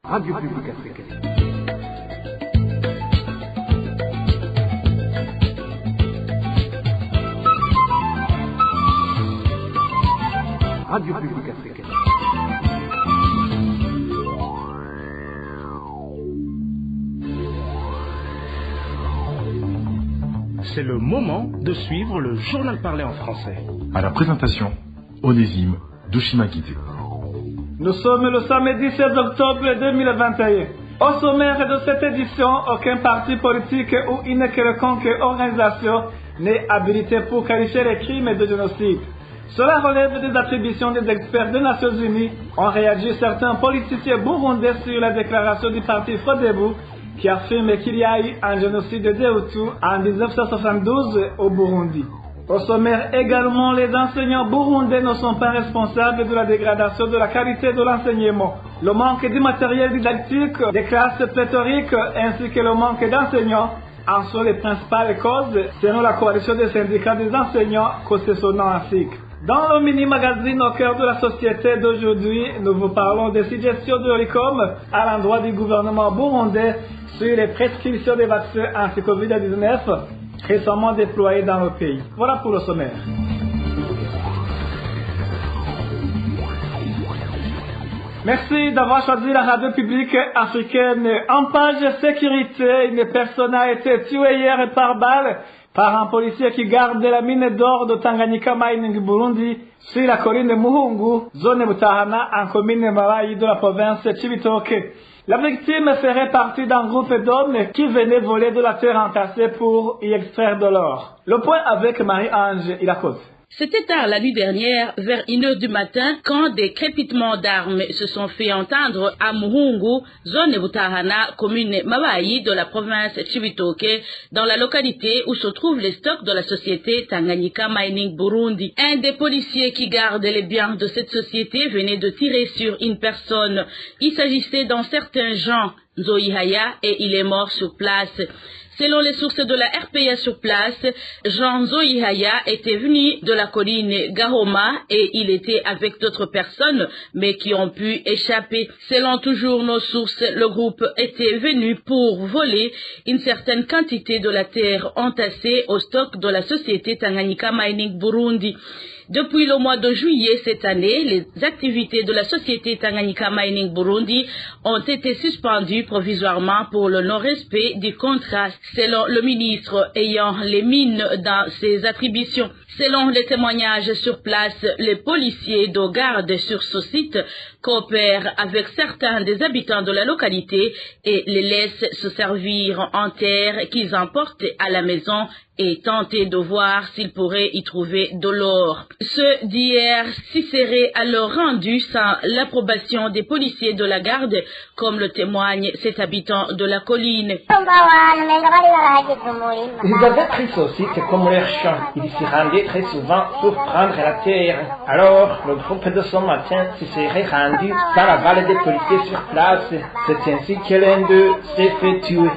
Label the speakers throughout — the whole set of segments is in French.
Speaker 1: Radio Publique Africaine. Radio Publique Africaine.
Speaker 2: C'est le moment de suivre le journal parlé en français.
Speaker 3: À la présentation, Onésime Dushimakite.
Speaker 4: Nous sommes le samedi 16 octobre 2021. Au sommaire de cette édition, aucun parti politique ou une quelconque organisation n'est habilité pour qualifier les crimes de génocide. Cela relève des attributions des experts des Nations Unies. Ont réagi certains politiciens burundais sur la déclaration du parti Frodebu qui affirme qu'il y a eu un génocide des Hutus en 1972 au Burundi. Au sommaire également, les enseignants burundais ne sont pas responsables de la dégradation de la qualité de l'enseignement. Le manque de matériel didactique, des classes pléthoriques ainsi que le manque d'enseignants en sont les principales causes, selon la coalition des syndicats des enseignants concessionnant ainsi. Dans le mini-magazine au cœur de la société d'aujourd'hui, nous vous parlons des suggestions de l'ICOM à l'endroit du gouvernement burundais sur les prescriptions des vaccins anti-Covid-19 récemment déployés dans le pays. Voilà pour le sommaire. Merci d'avoir choisi la radio publique africaine. En page sécurité, une personne a été tuée hier par balle par un policier qui garde la mine d'or de Tanganyika Mining Burundi sur la colline de Muhungu, zone Butahana, en commune Mabayi de la province Cibitoke. La victime ferait partie d'un groupe d'hommes qui venaient voler de la terre entassée pour y extraire de l'or. Le point avec Marie-Ange Ilakoz.
Speaker 5: C'était tard la nuit dernière, vers 1h du matin, quand des crépitements d'armes se sont fait entendre à Muhungu, zone Butahana, commune Mabayi de la province Cibitoke, dans la localité où se trouvent les stocks de la société Tanganyika Mining Burundi. Un des policiers qui garde les biens de cette société venait de tirer sur une personne. Il s'agissait d'un certain Jean Nzoihaya et il est mort sur place. Selon les sources de la RPA sur place, Jean Nzoihaya était venu de la colline Gahoma et il était avec d'autres personnes, mais qui ont pu échapper. Selon toujours nos sources, le groupe était venu pour voler une certaine quantité de la terre entassée au stock de la société Tanganyika Mining Burundi. Depuis le mois de juillet cette année, les activités de la société Tanganyika Mining Burundi ont été suspendues provisoirement pour le non-respect du contrat, selon le ministre ayant les mines dans ses attributions. Selon les témoignages sur place, les policiers de garde sur ce site coopèrent avec certains des habitants de la localité et les laissent se servir en terre qu'ils emportent à la maison et tenter de voir s'ils pourraient y trouver de l'or. Ceux d'hier s'y seraient alors rendus sans l'approbation des policiers de la garde, comme le témoigne cet habitant de la colline.
Speaker 6: Ils avaient pris ce site comme leur champ. Ils s'y rendaient très souvent pour prendre la terre. Alors, le groupe de ce matin s'y serait rendu sans l'aval des policiers sur place. C'est ainsi que l'un d'eux s'est fait tuer.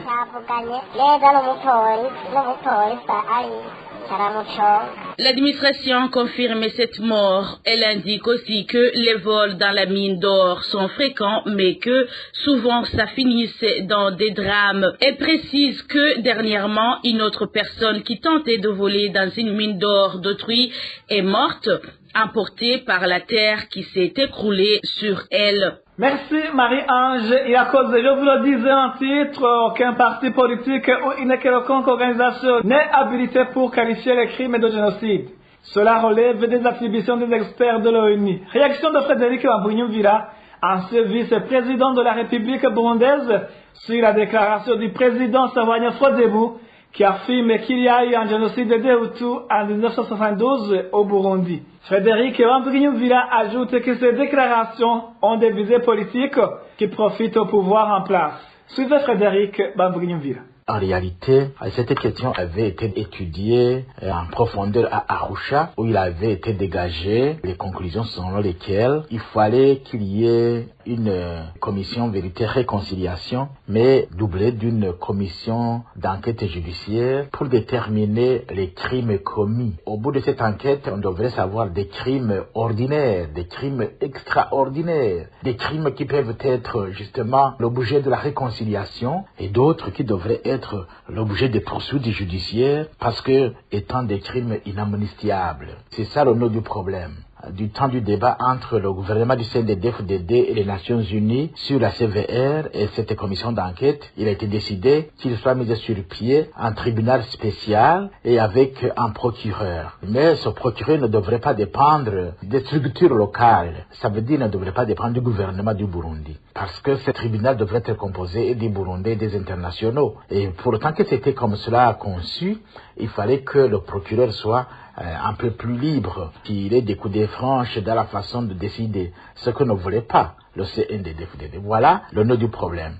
Speaker 5: L'administration confirme cette mort. Elle indique aussi que les vols dans la mine d'or sont fréquents, mais que souvent ça finisse dans des drames. Elle précise que dernièrement, une autre personne qui tentait de voler dans une mine d'or d'autrui est morte, emportée par la terre qui s'est écroulée sur elle.
Speaker 4: Merci Marie-Ange. Et à cause, je vous le disais en titre, aucun parti politique ou une quelconque organisation n'est habilité pour qualifier les crimes de génocide. Cela relève des attributions des experts de l'ONU. Réaction de Frédéric Bambunyumvira, ancien vice-président de la République burundaise, sur la déclaration du président Sahwanya Frodebu, qui affirme qu'il y a eu un génocide des Hutus en 1972 au Burundi. Frédéric Bambunyumvira ajoute que ces déclarations ont des visées politiques qui profitent au pouvoir en place. Suivez Frédéric Bambunyumvira.
Speaker 7: En réalité, cette question avait été étudiée en profondeur à Arusha, où il avait été dégagé les conclusions selon lesquelles il fallait qu'il y ait une commission vérité-réconciliation, mais doublée d'une commission d'enquête judiciaire pour déterminer les crimes commis. Au bout de cette enquête, on devrait savoir des crimes ordinaires, des crimes extraordinaires, des crimes qui peuvent être justement l'objet de la réconciliation et d'autres qui devraient être l'objet des poursuites judiciaires parce que étant des crimes inamnistiables. C'est ça le nœud du problème. Du temps du débat entre le gouvernement du CNDD-FDD et les Nations Unies sur la CVR et cette commission d'enquête, il a été décidé qu'il soit mis sur pied un tribunal spécial et avec un procureur. Mais ce procureur ne devrait pas dépendre des structures locales. Ça veut dire qu'il ne devrait pas dépendre du gouvernement du Burundi. Parce que ce tribunal devrait être composé des Burundais et des internationaux. Et pourtant que c'était comme cela conçu, il fallait que le procureur soit un peu plus libre, qu'il ait des coudées franches dans la façon de décider, ce que ne voulait pas le CNDD-FDD. Voilà le nœud du problème.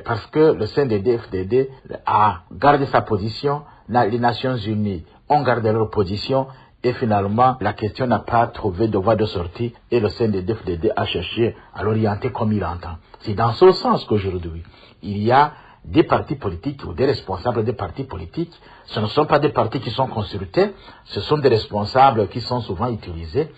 Speaker 7: Parce que le CNDD-FDD a gardé sa position, les Nations Unies ont gardé leur position, et finalement, la question n'a pas trouvé de voie de sortie, et le CNDD-FDD a cherché à l'orienter comme il entend. C'est dans ce sens qu'aujourd'hui, il y a des partis politiques ou des responsables des partis politiques. Ce ne sont pas des partis qui sont consultés, ce sont des responsables qui sont souvent utilisés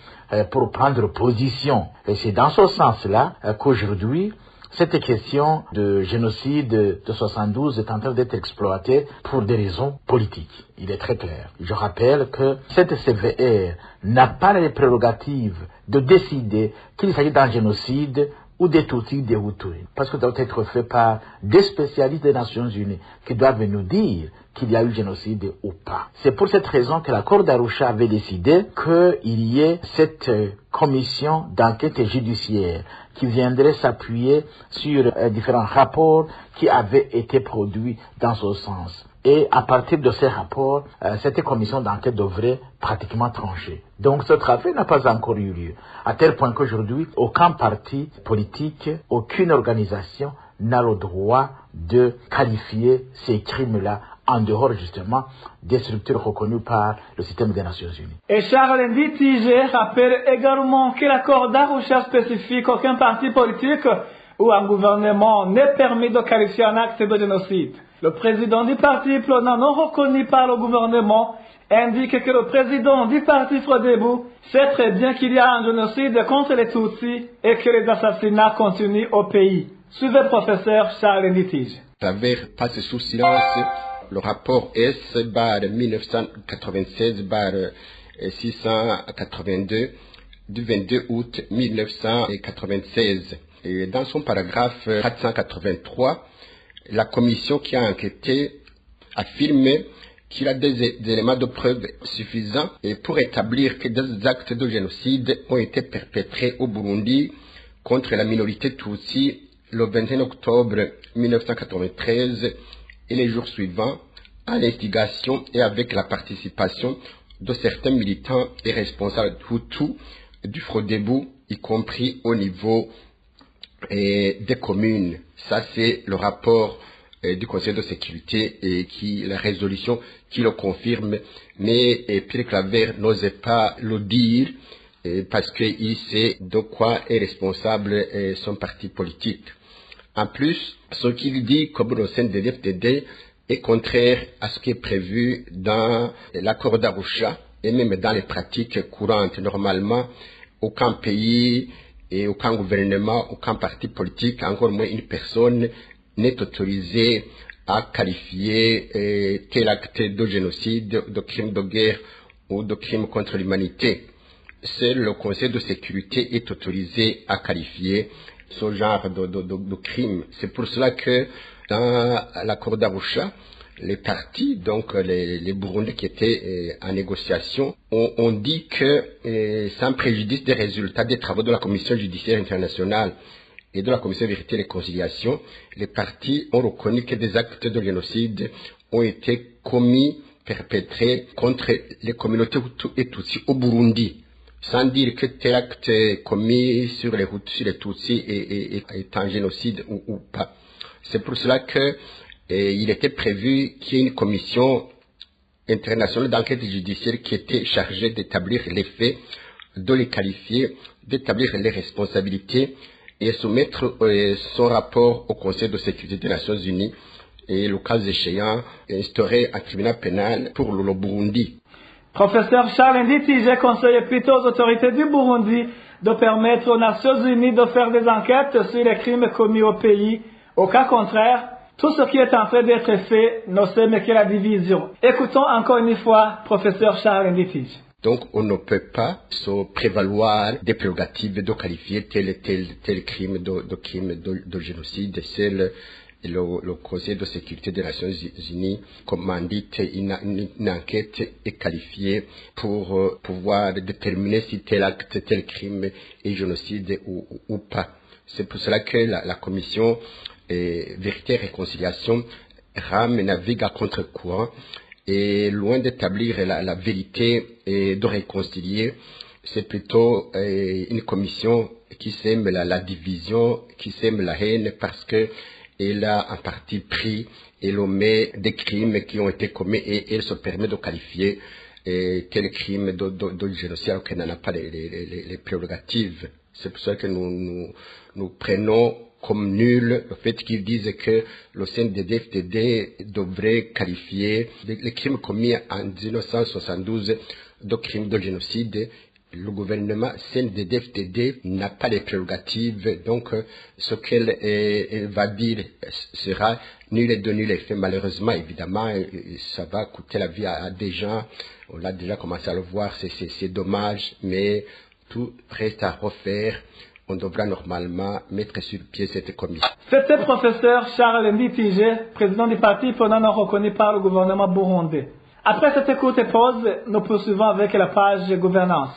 Speaker 7: pour prendre position. Et c'est dans ce sens-là qu'aujourd'hui, cette question de génocide de 72 est en train d'être exploitée pour des raisons politiques. Il est très clair. Je rappelle que cette CVR n'a pas les prérogatives de décider qu'il s'agit d'un génocide ou des Tutsis, des Hutus, parce que ça doit être fait par des spécialistes des Nations Unies qui doivent nous dire qu'il y a eu génocide ou pas. C'est pour cette raison que l'accord d'Arusha avait décidé qu'il y ait cette commission d'enquête judiciaire qui viendrait s'appuyer sur différents rapports qui avaient été produits dans ce sens. Et à partir de ces rapports, cette commission d'enquête devrait pratiquement trancher. Donc ce travail n'a pas encore eu lieu, à tel point qu'aujourd'hui, aucun parti politique, aucune organisation n'a le droit de qualifier ces crimes-là en dehors justement des structures reconnues par le système des Nations Unies.
Speaker 4: Et Charles Nditije rappelle également que l'accord d'Arusha spécifie qu'aucun parti politique ou un gouvernement n'est permis de qualifier un acte de génocide. Le président du parti Plona non reconnu par le gouvernement indique que le président du parti Frodebu sait très bien qu'il y a un génocide contre les Tutsis et que les assassinats continuent au pays. Suivez professeur Charles Nditije.
Speaker 8: Travers passe sous silence le rapport S-1996-682 du 22 août 1996. Et dans son paragraphe 483, la commission qui a enquêté affirme qu'il a des éléments de preuve suffisants et pour établir que des actes de génocide ont été perpétrés au Burundi contre la minorité Tutsi le 21 octobre 1993 et les jours suivants, à l'instigation et avec la participation de certains militants et responsables Hutus du Frodebu, y compris au niveau des communes. Ça, c'est le rapport du Conseil de sécurité et la résolution qui le confirme. Mais Pierre Claver n'osait pas le dire parce qu'il sait de quoi est responsable son parti politique. En plus, ce qu'il dit comme le CNDD-FDD est contraire à ce qui est prévu dans l'accord d'Arusha et même dans les pratiques courantes. Normalement, aucun pays et aucun gouvernement, aucun parti politique, encore moins une personne, n'est autorisé à qualifier tel acte de génocide, de crime de guerre ou de crime contre l'humanité. Seul le Conseil de sécurité est autorisé à qualifier ce genre de crime. C'est pour cela que dans l'accord d'Arusha, les partis, donc les Burundais qui étaient en négociation, ont dit que sans préjudice des résultats des travaux de la Commission judiciaire internationale et de la Commission vérité et réconciliation, les partis ont reconnu que des actes de génocide ont été commis, perpétrés contre les communautés Hutus et Tutsis au Burundi, sans dire que tel acte commis sur les Hutus, sur les Tutsis est un génocide ou pas. C'est pour cela que Et il était prévu qu'il y ait une commission internationale d'enquête judiciaire qui était chargée d'établir les faits, de les qualifier, d'établir les responsabilités et soumettre son rapport au Conseil de sécurité des Nations Unies et, le cas échéant, instaurer un tribunal pénal pour le Burundi.
Speaker 4: Professeur Charles Nditije conseille plutôt aux autorités du Burundi de permettre aux Nations Unies de faire des enquêtes sur les crimes commis au pays. Au cas contraire, tout ce qui est en train d'être fait ne sème que la division. Écoutons encore une fois professeur Charles Nditije.
Speaker 8: Donc, on ne peut pas se prévaloir des prérogatives de qualifier tel crime de génocide. C'est le Conseil de sécurité des Nations Unies commandite une enquête est qualifiée pour pouvoir déterminer si tel acte, tel crime est génocide ou pas. C'est pour cela que la commission Vérité et Réconciliation rame et navigue à contre-courant. Et loin d'établir la vérité et de réconcilier, c'est plutôt une commission qui sème la division, qui sème la haine, parce que elle a en partie pris et met des crimes qui ont été commis et elle se permet de qualifier tel crime de génocide alors qu'elle n'en a pas les prérogatives. C'est pour ça que nous prenons comme nul le fait qu'ils disent que le CNDD-FDD devrait qualifier les crimes commis en 1972 de crimes de génocide. Le gouvernement CNDD-FDD n'a pas les prérogatives, donc ce qu'elle va dire sera nul et de nul effet. Malheureusement, évidemment, ça va coûter la vie à des gens. On a déjà commencé à le voir, c'est dommage, mais tout reste à refaire. On devra normalement mettre sur pied cette commission.
Speaker 4: C'était professeur Charles Nditije, président du parti pendant non reconnu par le gouvernement burundais. Après cette courte pause, nous poursuivons avec la page gouvernance.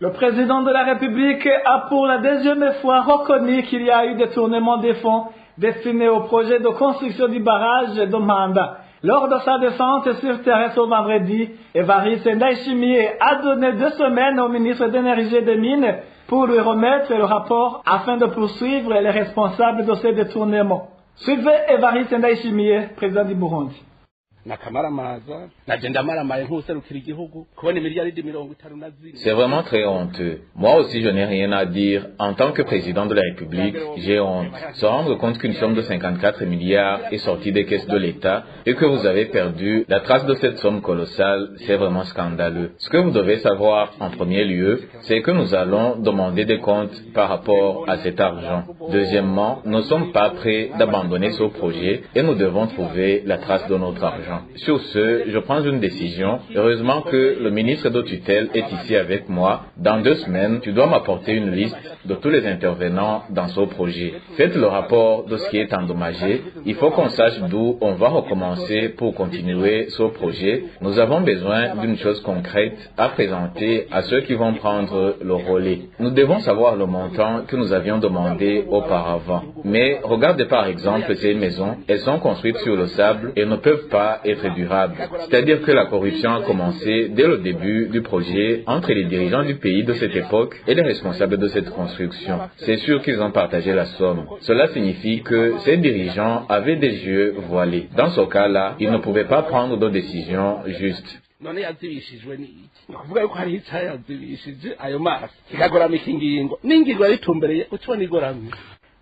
Speaker 4: Le président de la République a pour la deuxième fois reconnu qu'il y a eu détournement des fonds destinés au projet de construction du barrage de Manda. Lors de sa descente sur terre ce vendredi, Évariste Ndayishimiye a donné 2 semaines au ministre d'énergie et des mines pour lui remettre le rapport afin de poursuivre les responsables de ces détournements. Suivez Évariste Ndayishimiye, président du Burundi.
Speaker 9: C'est vraiment très honteux. Moi aussi, je n'ai rien à dire. En tant que président de la République, j'ai honte. Se rendre compte qu'une somme de 54 milliards est sortie des caisses de l'État et que vous avez perdu la trace de cette somme colossale, c'est vraiment scandaleux. Ce que vous devez savoir en premier lieu, c'est que nous allons demander des comptes par rapport à cet argent. Deuxièmement, nous ne sommes pas prêts d'abandonner ce projet et nous devons trouver la trace de notre argent. Sur ce, je prends une décision. Heureusement que le ministre de tutelle est ici avec moi. Dans 2 semaines, tu dois m'apporter une liste de tous les intervenants dans ce projet. Faites le rapport de ce qui est endommagé. Il faut qu'on sache d'où on va recommencer pour continuer ce projet. Nous avons besoin d'une chose concrète à présenter à ceux qui vont prendre le relais. Nous devons savoir le montant que nous avions demandé auparavant. Mais regardez par exemple ces maisons. Elles sont construites sur le sable et ne peuvent pas être durable. C'est-à-dire que la corruption a commencé dès le début du projet entre les dirigeants du pays de cette époque et les responsables de cette construction. C'est sûr qu'ils ont partagé la somme. Cela signifie que ces dirigeants avaient des yeux voilés. Dans ce cas-là, ils ne pouvaient pas prendre de décisions justes.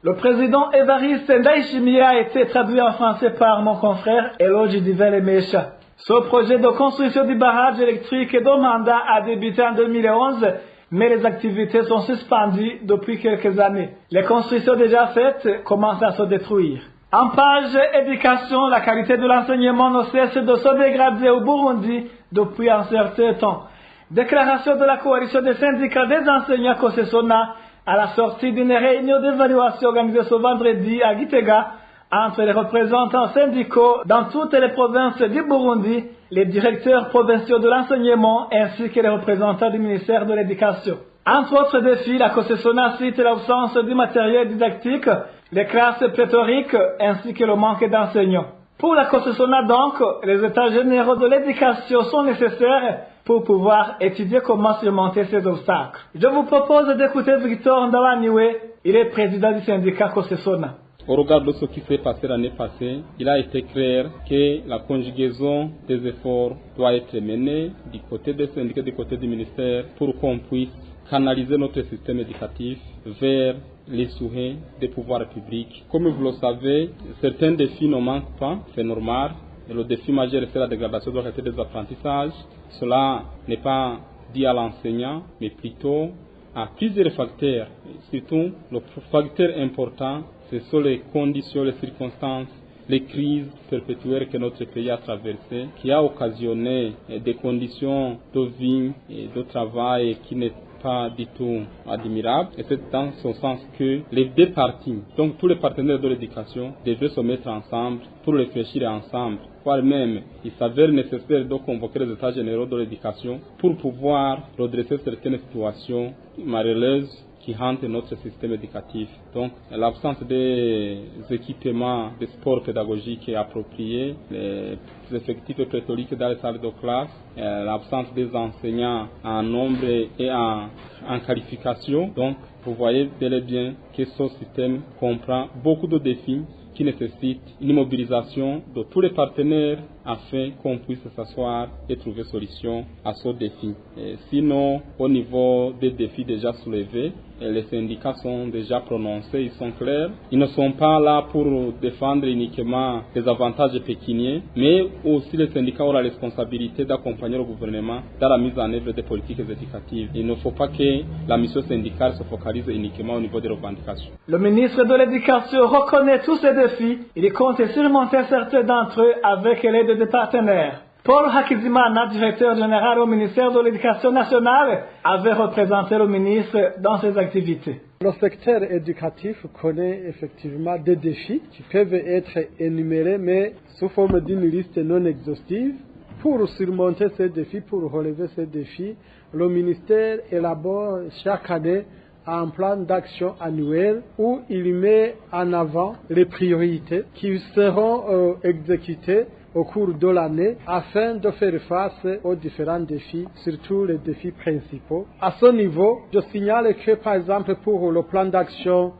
Speaker 4: Le président Évariste Ndayishimiye a été traduit en français par mon confrère Eloge Divelle Mecha. Ce projet de construction du barrage électrique de Manda a débuté en 2011, mais les activités sont suspendues depuis quelques années. Les constructions déjà faites commencent à se détruire. En page éducation, la qualité de l'enseignement ne cesse de se dégrader au Burundi depuis un certain temps. Déclaration de la coalition des syndicats des enseignants Kosesona à la sortie d'une réunion d'évaluation organisée ce vendredi à Gitega entre les représentants syndicaux dans toutes les provinces du Burundi, les directeurs provinciaux de l'enseignement ainsi que les représentants du ministère de l'Éducation. Entre autres défis, la Kosesona cite l'absence du matériel didactique, les classes pléthoriques ainsi que le manque d'enseignants. Pour la Kosesona donc, les états généraux de l'éducation sont nécessaires pour pouvoir étudier comment surmonter ces obstacles. Je vous propose d'écouter Victor Ndawaniwe, Il est président du syndicat Kosesona.
Speaker 10: Au regard de ce qui s'est passé l'année passée, il a été clair que la conjugaison des efforts doit être menée du côté des syndicats, du côté du ministère, pour qu'on puisse canaliser notre système éducatif vers les souhaits des pouvoirs publics. Comme vous le savez, certains défis ne manquent pas, c'est normal. Et le défi majeur, c'est la dégradation de la qualité des apprentissages. Cela n'est pas dit à l'enseignant, mais plutôt à plusieurs facteurs. Surtout, le facteur important, ce sont les conditions, les circonstances, les crises perpétuelles que notre pays a traversées, qui a occasionné des conditions de vie et de travail qui n'est pas du tout admirable. Et c'est dans ce sens que les deux parties, donc tous les partenaires de l'éducation, devraient se mettre ensemble pour réfléchir ensemble. Voire même, il s'avère nécessaire de convoquer les états généraux de l'éducation pour pouvoir redresser certaines situations malheureuses qui hantent notre système éducatif. Donc, l'absence des équipements de sport pédagogique appropriés, les effectifs pléthoriques dans les salles de classe, l'absence des enseignants en nombre et en qualification. Donc, vous voyez bel et bien que ce système comprend beaucoup de défis qui nécessite une mobilisation de tous les partenaires afin qu'on puisse s'asseoir et trouver solution à ce défi. Et sinon, au niveau des défis déjà soulevés, les syndicats sont déjà prononcés, ils sont clairs. Ils ne sont pas là pour défendre uniquement les avantages pécuniaires, mais aussi les syndicats ont la responsabilité d'accompagner le gouvernement dans la mise en œuvre des politiques éducatives. Il ne faut pas que la mission syndicale se focalise uniquement au niveau des revendications.
Speaker 4: Le ministre de l'Éducation reconnaît tous ces défis. Il compte surmonter certains d'entre eux avec l'aide des partenaires. Paul Hakizimana, directeur général au ministère de l'Éducation nationale, avait représenté le ministre dans ses activités.
Speaker 11: Le secteur éducatif connaît effectivement des défis qui peuvent être énumérés, mais sous forme d'une liste non exhaustive. Pour surmonter ces défis, pour relever ces défis, le ministère élabore chaque année un plan d'action annuel où il met en avant les priorités qui seront exécutées au cours de l'année afin de faire face aux différents défis, surtout les défis principaux. À ce niveau, je signale que par exemple pour le plan d'action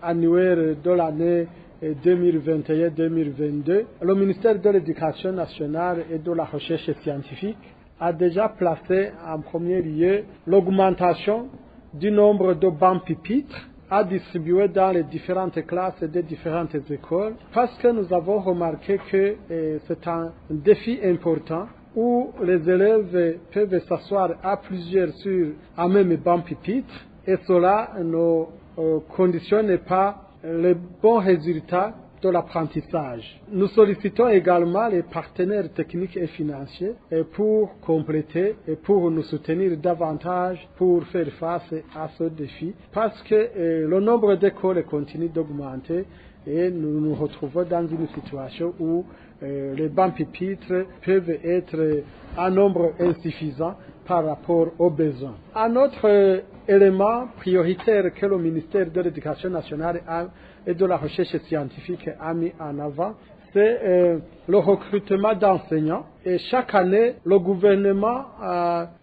Speaker 11: annuel de l'année 2021-2022, le ministère de l'Éducation nationale et de la recherche scientifique a déjà placé en premier lieu l'augmentation du nombre de bancs pupitres à distribuer dans les différentes classes des différentes écoles, parce que nous avons remarqué que c'est un défi important où les élèves peuvent s'asseoir à plusieurs sur un même banc pupitre et cela ne conditionne pas les bons résultats de l'apprentissage. Nous sollicitons également les partenaires techniques et financiers pour compléter et pour nous soutenir davantage pour faire face à ce défi parce que le nombre d'écoles continue d'augmenter et nous nous retrouvons dans une situation où les bancs pupitres peuvent être en nombre insuffisant par rapport aux besoins. Un autre élément prioritaire que le ministère de l'Éducation nationale et de la recherche scientifique a mis en avant, c'est le recrutement d'enseignants. Et chaque année, le gouvernement,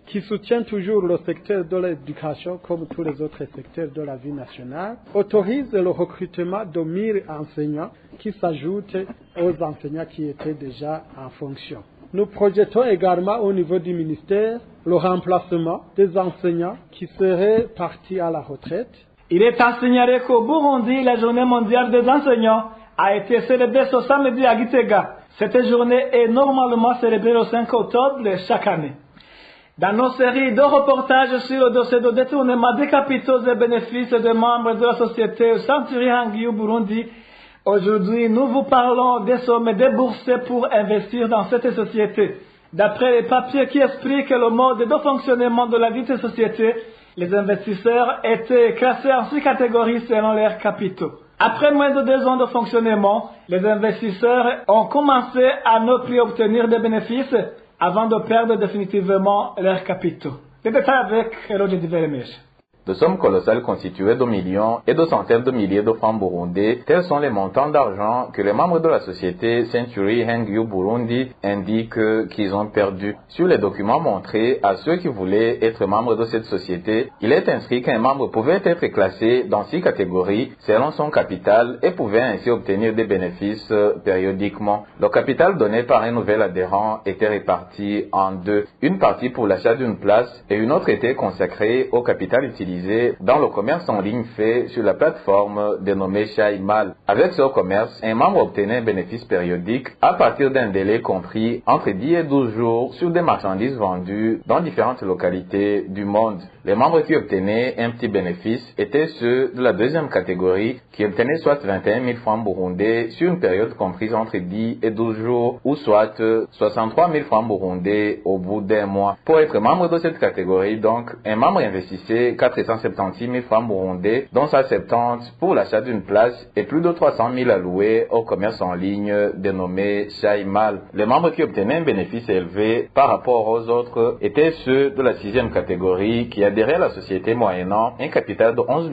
Speaker 11: qui soutient toujours le secteur de l'éducation comme tous les autres secteurs de la vie nationale, autorise le recrutement de 1000 enseignants qui s'ajoutent aux enseignants qui étaient déjà en fonction. Nous projetons également au niveau du ministère le remplacement des enseignants qui seraient partis à la retraite.
Speaker 4: Il est à signaler qu'au Burundi, la journée mondiale des enseignants a été célébrée ce samedi à Gitega. Cette journée est normalement célébrée le 5 octobre de chaque année. Dans nos séries de reportages sur le dossier de détournement des capitaux et bénéfices des membres de la société Century Hangi au Burundi, aujourd'hui, nous vous parlons des sommes déboursées pour investir dans cette société. D'après les papiers qui expliquent le mode de fonctionnement de la dite société, les investisseurs étaient classés en 6 catégories selon leurs capitaux. Après moins de 2 ans de fonctionnement, les investisseurs ont commencé à ne plus obtenir de bénéfices avant de perdre définitivement leurs capitaux. Les détails avec Elodie Diveremech.
Speaker 9: De sommes colossales constituées de millions et de centaines de milliers de francs burundais, tels sont les montants d'argent que les membres de la société Century Hengyu Burundi indiquent qu'ils ont perdu. Sur les documents montrés à ceux qui voulaient être membres de cette société, il est inscrit qu'un membre pouvait être classé dans 6 catégories selon son capital et pouvait ainsi obtenir des bénéfices périodiquement. Le capital donné par un nouvel adhérent était réparti en 2. Une partie pour l'achat d'une place et une autre était consacrée au capital utilisé dans le commerce en ligne fait sur la plateforme dénommée Shaimal. Avec ce commerce, un membre obtenait un bénéfice périodique à partir d'un délai compris entre 10 et 12 jours sur des marchandises vendues dans différentes localités du monde. Les membres qui obtenaient un petit bénéfice étaient ceux de la deuxième catégorie qui obtenaient soit 21 000 francs burundais sur une période comprise entre 10 et 12 jours ou soit 63 000 francs burundais au bout d'un mois. Pour être membre de cette catégorie, donc, un membre investissait 476 000 francs burundais, dont 170 pour l'achat d'une place et plus de 300 000 alloués au commerce en ligne dénommé Shaimal. Les membres qui obtenaient un bénéfice élevé par rapport aux autres étaient ceux de la sixième catégorie qui adhéraient à la société moyennant un capital de 11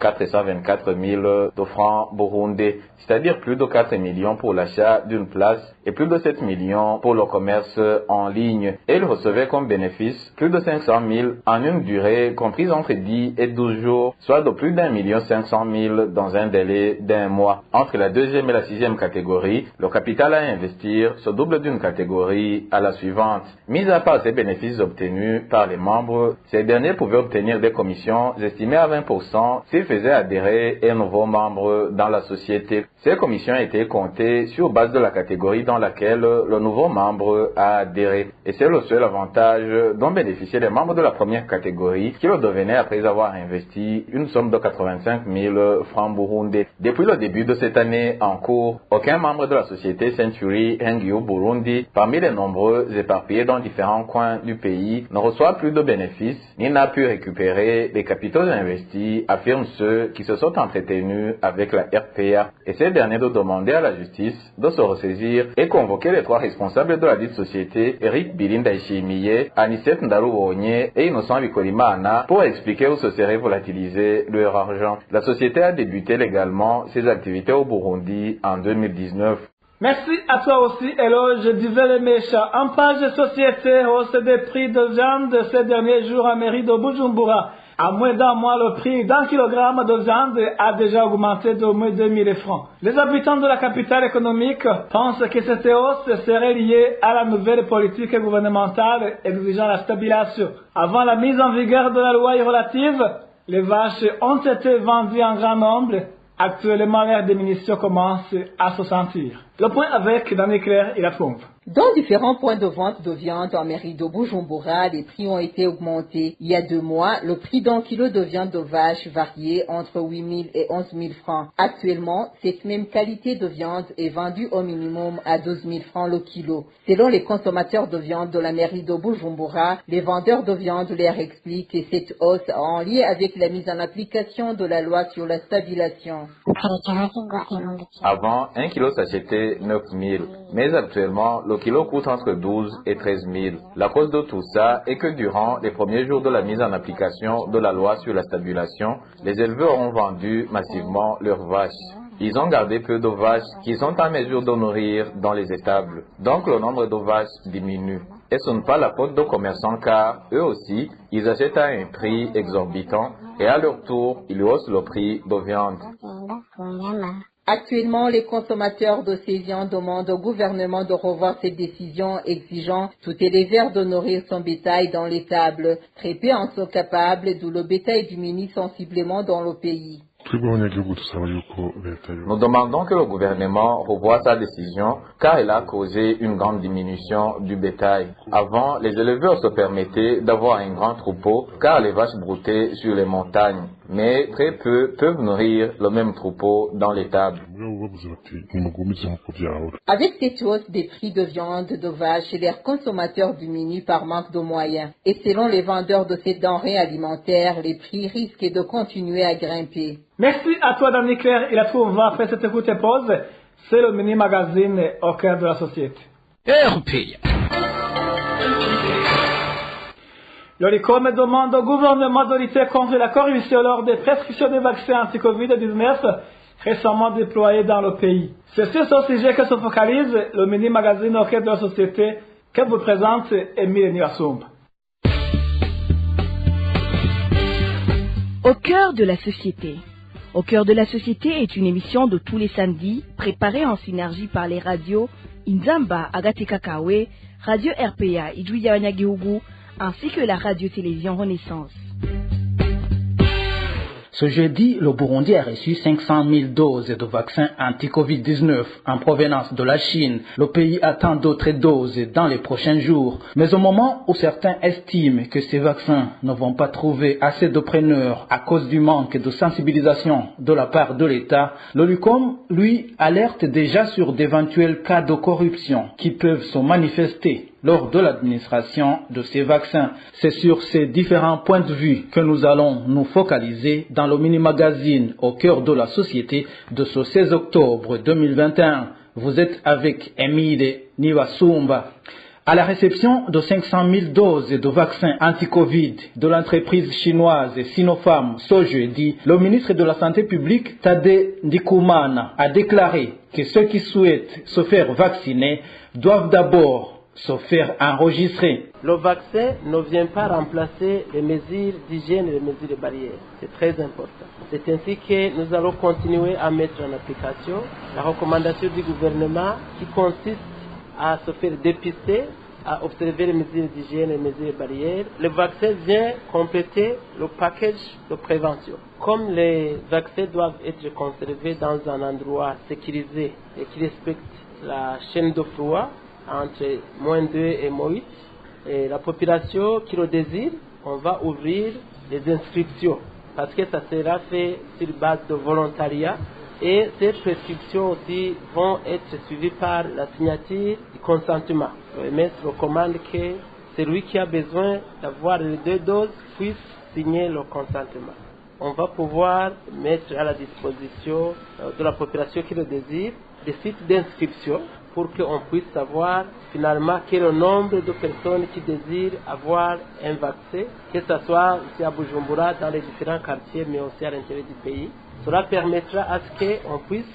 Speaker 9: 424 000 de francs burundais, c'est-à-dire plus de 4 millions pour l'achat d'une place et plus de 7 millions pour le commerce en ligne. Et ils recevaient comme bénéfice plus de 500 000 en une durée comprise entre 10 et 12 jours, soit de plus d'1 500 000 dans un délai d'un mois. Entre la deuxième et la sixième catégorie, le capital à investir se double d'une catégorie à la suivante. Mis à part ces bénéfices obtenus par les membres, ces derniers pouvaient obtenir des commissions estimées à 20% s'ils faisaient adhérer un nouveau membre dans la société. Ces commissions étaient comptées sur base de la catégorie dans laquelle le nouveau membre a adhéré. Et c'est le seul avantage dont bénéficiaient les membres de la première catégorie qui le devenaient après avoir investi une somme de 85 000 francs burundais. Depuis le début de cette année en cours, aucun membre de la société Century Hengyu Burundi, parmi les nombreux éparpillés dans différents coins du pays, ne reçoit plus de bénéfices ni n'a pu récupérer les capitaux investis, affirment ceux qui se sont entretenus avec la RPA. Et ces derniers de demander à la justice de se ressaisir et convoquer les 3 responsables de la dite société, Eric Bilinda Ishimiye, Anicet Ndaruonye et Innocent Bikolimana, pour expliquer où se serait volatilisé leur argent. La société a débuté légalement ses activités au Burundi en 2019.
Speaker 4: Merci à toi aussi, Hello. Je disais les méchants. En page de société, hausse des prix de viande ces derniers jours à mairie de Bujumbura. À moins d'un mois, le prix d'un kilogramme de viande a déjà augmenté d'au moins 2000 francs. Les habitants de la capitale économique pensent que cette hausse serait liée à la nouvelle politique gouvernementale exigeant la stabilisation. Avant la mise en vigueur de la loi relative, les vaches ont été vendues en grand nombre. Actuellement, l'air diminution commence à se sentir. Le point avec Daniel Claire et la pompe.
Speaker 12: Dans différents points de vente de viande en mairie de Bujumbura, les prix ont été augmentés. Il y a 2 mois, le prix d'un kilo de viande de vache variait entre 8 000 et 11 000 francs. Actuellement, cette même qualité de viande est vendue au minimum à 12 000 francs le kilo. Selon les consommateurs de viande de la mairie de Bujumbura, les vendeurs de viande leur expliquent que cette hausse est en lien avec la mise en application de la loi sur la stabilisation.
Speaker 9: Avant, un kilo s'achetait 9 000, mais actuellement, le kilo coûte entre 12 et 13 000. La cause de tout ça est que durant les premiers jours de la mise en application de la loi sur la stabilisation, les éleveurs ont vendu massivement leurs vaches. Ils ont gardé peu de vaches qu'ils sont en mesure de nourrir dans les étables. Donc le nombre de vaches diminue. Et ce n'est pas la faute de commerçants car, eux aussi, ils achètent à un prix exorbitant et à leur tour, ils haussent le prix de viande.
Speaker 12: Actuellement, les consommateurs de ces viandes demandent au gouvernement de revoir cette décision exigeant tout éleveur de nourrir son bétail dans l'étable. Très peu en sont capables, d'où le bétail diminue sensiblement dans le pays.
Speaker 9: Nous demandons que le gouvernement revoie sa décision car elle a causé une grande diminution du bétail. Avant, les éleveurs se permettaient d'avoir un grand troupeau car les vaches broutaient sur les montagnes. Mais très peu peuvent nourrir le même troupeau dans l'étable.
Speaker 12: Avec cette hausse des prix de viande de vache, les consommateurs diminuent par manque de moyens. Et selon les vendeurs de ces denrées alimentaires, les prix risquent de continuer à grimper.
Speaker 4: Merci à toi, Daniel Claire. Il a tout, on va après cette écoute et pause. C'est le mini-magazine au cœur de la société. L'ORICOM demande au gouvernement de lutter contre la corruption lors des prescriptions des vaccins anti-Covid-19 récemment déployés dans le pays. C'est sur ce sujet que se focalise le mini-magazine au cœur de la société que vous présente Emile Niassoum.
Speaker 13: Au cœur de la société. Au cœur de la société est une émission de tous les samedis, préparée en synergie par les radios Inzamba Agatekakawe, Radio RPA Idouya-Wanyagihugu, ainsi que la radio-télévision Renaissance.
Speaker 2: Ce jeudi, le Burundi a reçu 500 000 doses de vaccins anti-Covid-19 en provenance de la Chine. Le pays attend d'autres doses dans les prochains jours. Mais au moment où certains estiment que ces vaccins ne vont pas trouver assez de preneurs à cause du manque de sensibilisation de la part de l'État, l'ORICOM, lui, alerte déjà sur d'éventuels cas de corruption qui peuvent se manifester lors de l'administration de ces vaccins. C'est sur ces différents points de vue que nous allons nous focaliser dans le mini-magazine au cœur de la société de ce 16 octobre 2021. Vous êtes avec Emile Niassoum. À la réception de 500 000 doses de vaccins anti-Covid de l'entreprise chinoise Sinopharm ce jeudi, le ministre de la Santé publique, Tade Ndikumana, a déclaré que ceux qui souhaitent se faire vacciner doivent d'abord se faire enregistrer.
Speaker 14: Le vaccin ne vient pas remplacer les mesures d'hygiène et les mesures de barrière. C'est très important. C'est ainsi que nous allons continuer à mettre en application la recommandation du gouvernement qui consiste à se faire dépister, à observer les mesures d'hygiène et les mesures de barrière. Le vaccin vient compléter le package de prévention. Comme les vaccins doivent être conservés dans un endroit sécurisé et qui respecte la chaîne de froid, entre -2 et -8, et la population qui le désire, on va ouvrir les inscriptions parce que ça sera fait sur base de volontariat et ces prescriptions aussi vont être suivies par la signature du consentement. L'OMS recommande que celui qui a besoin d'avoir les 2 doses puisse signer le consentement. On va pouvoir mettre à la disposition de la population qui le désire des sites d'inscription pour qu'on puisse savoir finalement quel est le nombre de personnes qui désirent avoir un vaccin, que ce soit ici à Bujumbura, dans les différents quartiers, mais aussi à l'intérieur du pays. Cela permettra à ce qu'on puisse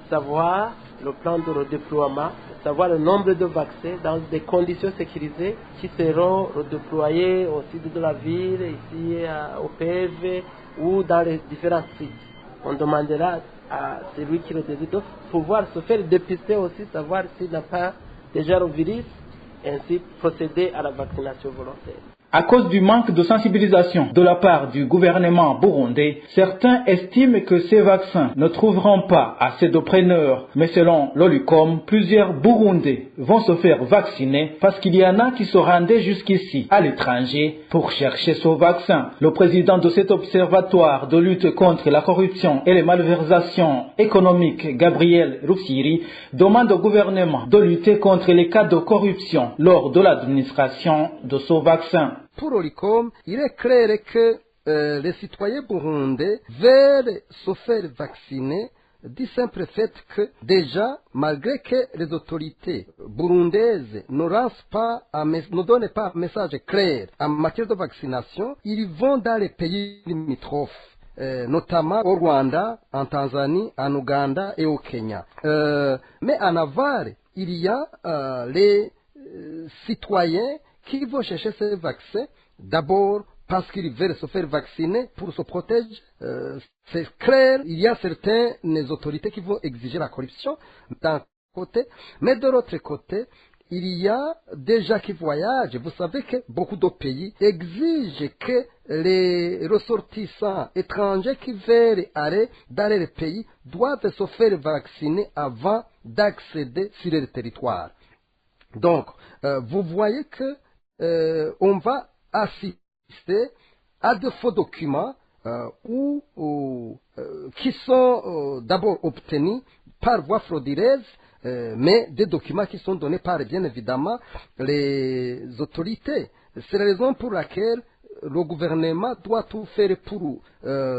Speaker 14: savoir le plan de redéploiement, savoir le nombre de vaccins dans des conditions sécurisées qui seront redéployés au sud de la ville, ici au PV ou dans les différents sites. On demandera à celui qui le désire de pouvoir se faire dépister aussi, savoir s'il n'a pas déjà le virus, et ainsi procéder à la vaccination volontaire.
Speaker 2: À cause du manque de sensibilisation de la part du gouvernement burundais, certains estiment que ces vaccins ne trouveront pas assez de preneurs. Mais selon l'ORICOM, plusieurs Burundais vont se faire vacciner parce qu'il y en a qui se rendaient jusqu'ici à l'étranger pour chercher ce vaccin. Le président de cet observatoire de lutte contre la corruption et les malversations économiques, Gabriel Rufyiri, demande au gouvernement de lutter contre les cas de corruption lors de l'administration de ce vaccin.
Speaker 15: Pour l'ORICOM, il est clair que les citoyens burundais veulent se faire vacciner du simple fait que déjà, malgré que les autorités burundaises ne donnent pas un message clair en matière de vaccination, ils vont dans les pays limitrophes, notamment au Rwanda, en Tanzanie, en Ouganda et au Kenya. Mais en aval, il y a les citoyens qui vont chercher ces vaccins, d'abord parce qu'ils veulent se faire vacciner pour se protéger. C'est clair, il y a certaines autorités qui vont exiger la corruption d'un côté, mais de l'autre côté, il y a des gens qui voyagent. Vous savez que beaucoup de pays exigent que les ressortissants étrangers qui veulent aller dans les pays doivent se faire vacciner avant d'accéder sur le territoire. Donc, vous voyez que on va assister à de faux documents qui sont d'abord obtenus par voie frauduleuse, mais des documents qui sont donnés par, bien évidemment, les autorités. C'est la raison pour laquelle le gouvernement doit tout faire pour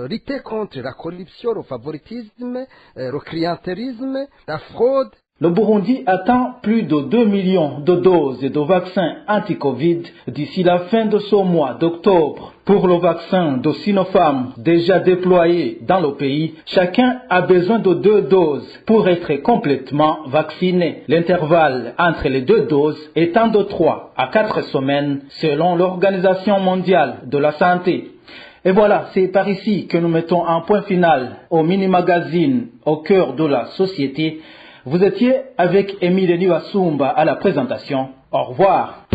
Speaker 15: lutter contre la corruption, le favoritisme, le clientélisme, la fraude.
Speaker 2: Le Burundi attend plus de 2 millions de doses de vaccins anti-Covid d'ici la fin de ce mois d'octobre. Pour le vaccin de Sinopharm déjà déployé dans le pays, chacun a besoin de 2 doses pour être complètement vacciné. L'intervalle entre les 2 doses étant de 3 à 4 semaines selon l'Organisation mondiale de la santé. Et voilà, c'est par ici que nous mettons un point final au mini-magazine au cœur de la société. Vous étiez avec Émile Niwasumba à la présentation. Au revoir.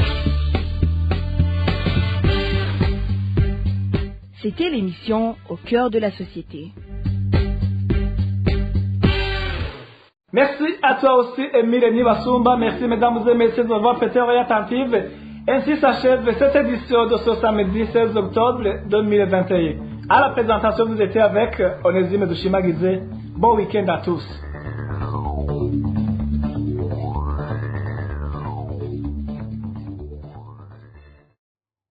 Speaker 13: C'était l'émission Au cœur de la société.
Speaker 4: Merci à toi aussi, Émile Niwasumba. Merci, mesdames et messieurs, de votre oreille attentive. Ainsi s'achève cette édition de ce samedi 16 octobre 2021. À la présentation, vous étiez avec Onésime Dushimagidze. Bon week-end à tous.